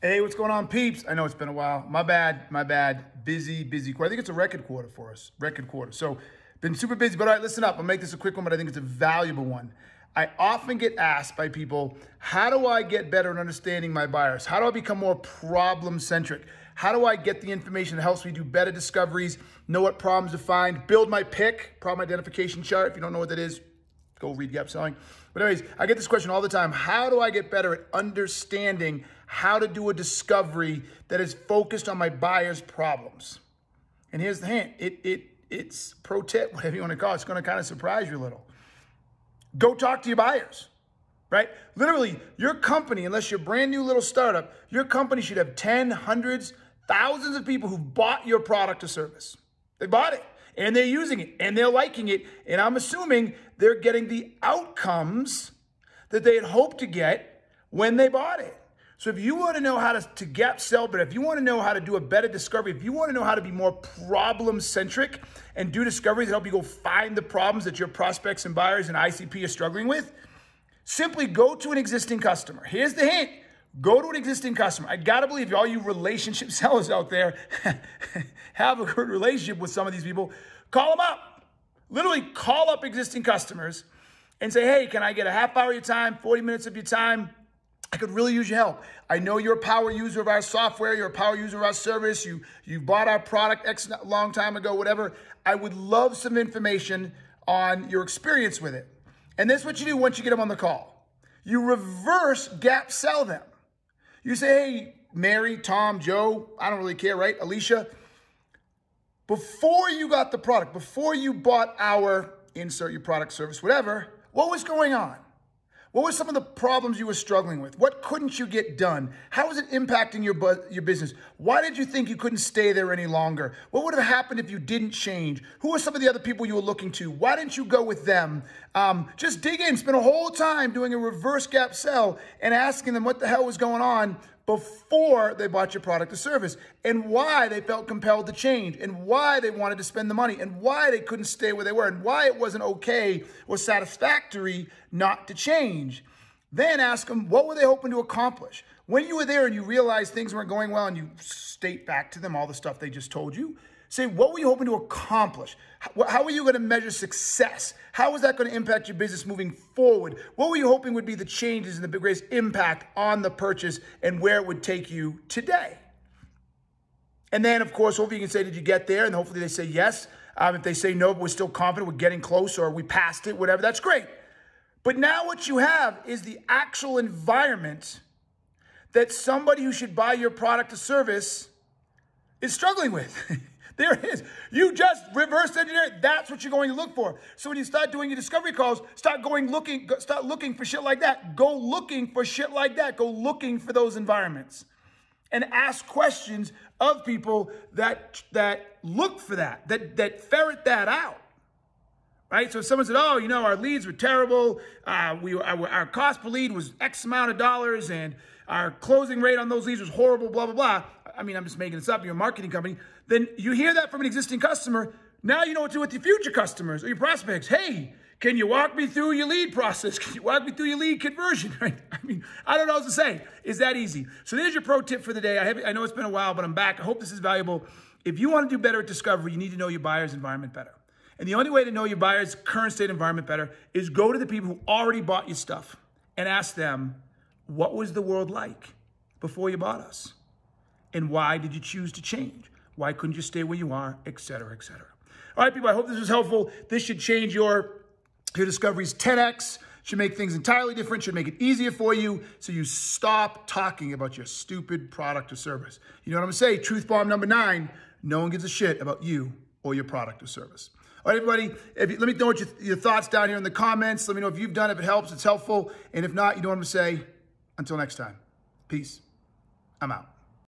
Hey, what's going on, peeps? I know it's been a while. My bad. Busy quarter. I think it's a record quarter for us. Record quarter. So, been super busy. But all right, listen up. I'll make this a quick one, but I think it's a valuable one. I often get asked by people, how do I get better at understanding my buyers? How do I become more problem-centric? How do I get the information that helps me do better discoveries, know what problems to find, build my pick, problem identification chart. If you don't know what that is, go read Gap Selling. But anyways, I get this question all the time. How do I get better at understanding how to do a discovery that is focused on my buyer's problems? And here's the hint. It's pro tip, whatever you want to call it. It's going to kind of surprise you a little. Go talk to your buyers, right? Literally, your company, unless you're a brand new little startup, your company should have 10, hundreds, thousands of people who've bought your product or service. They bought it. And they're using it, and they're liking it, and I'm assuming they're getting the outcomes that they had hoped to get when they bought it. So if you want to know how to gap sell better, if you want to know how to do a better discovery, if you want to know how to be more problem-centric and do discoveries that help you go find the problems that your prospects and buyers and ICP are struggling with, simply go to an existing customer. Here's the hint. Go to an existing customer. I got to believe all you relationship sellers out there have a good relationship with some of these people. Call them up. Literally call up existing customers and say, hey, can I get a half hour of your time, 40 minutes of your time? I could really use your help. I know you're a power user of our software. You're a power user of our service. You bought our product X long time ago, whatever. I would love some information on your experience with it. And this is what you do once you get them on the call. You reverse gap sell them. You say, hey, Mary, Tom, Joe, I don't really care, right? Alicia, before you got the product, before you bought our insert your product, service, whatever, what was going on? What were some of the problems you were struggling with? What couldn't you get done? How was it impacting your business? Why did you think you couldn't stay there any longer? What would have happened if you didn't change? Who were some of the other people you were looking to? Why didn't you go with them? Just dig in, spend a whole time doing a reverse gap sell and asking them what the hell was going on before they bought your product or service, and why they felt compelled to change, and why they wanted to spend the money, and why they couldn't stay where they were, and why it wasn't okay or satisfactory not to change. Then ask them, what were they hoping to accomplish? When you were there and you realized things weren't going well and you state back to them all the stuff they just told you, say, what were you hoping to accomplish? How were you going to measure success? How was that going to impact your business moving forward? What were you hoping would be the changes and the greatest impact on the purchase and where it would take you today? And then, of course, hopefully you can say, did you get there? And hopefully they say yes. If they say no, but we're still confident, we're getting close, or we passed it, whatever, that's great. But now what you have is the actual environment that somebody who should buy your product or service is struggling with. There it is. You just reverse engineer. That's what you're going to look for. So when you start doing your discovery calls, start looking for shit like that. Go looking for shit like that. Go looking for those environments. And ask questions of people that look for that ferret that out. Right? So if someone said, oh, you know, our leads were terrible. Our cost per lead was X amount of dollars, and our closing rate on those leads was horrible, blah, blah, blah. I mean, I'm just making this up. You're a marketing company. Then you hear that from an existing customer. Now you know what to do with your future customers or your prospects. Hey, can you walk me through your lead process? Can you walk me through your lead conversion? Right? I mean, I don't know what to say. It's that easy. So there's your pro tip for the day. I know it's been a while, but I'm back. I hope this is valuable. If you want to do better at discovery, you need to know your buyer's environment better. And the only way to know your buyer's current state environment better is go to the people who already bought your stuff and ask them, what was the world like before you bought us? And why did you choose to change? Why couldn't you stay where you are, et cetera, et cetera. All right, people, I hope this was helpful. This should change your discoveries 10x, should make things entirely different, should make it easier for you so you stop talking about your stupid product or service. You know what I'm going to say? Truth bomb number 9, no one gives a shit about you or your product or service. All right, everybody, let me know what your thoughts down here in the comments. Let me know if you've done it, if it helps, it's helpful. And if not, you know what I'm going to say. Until next time, peace. I'm out.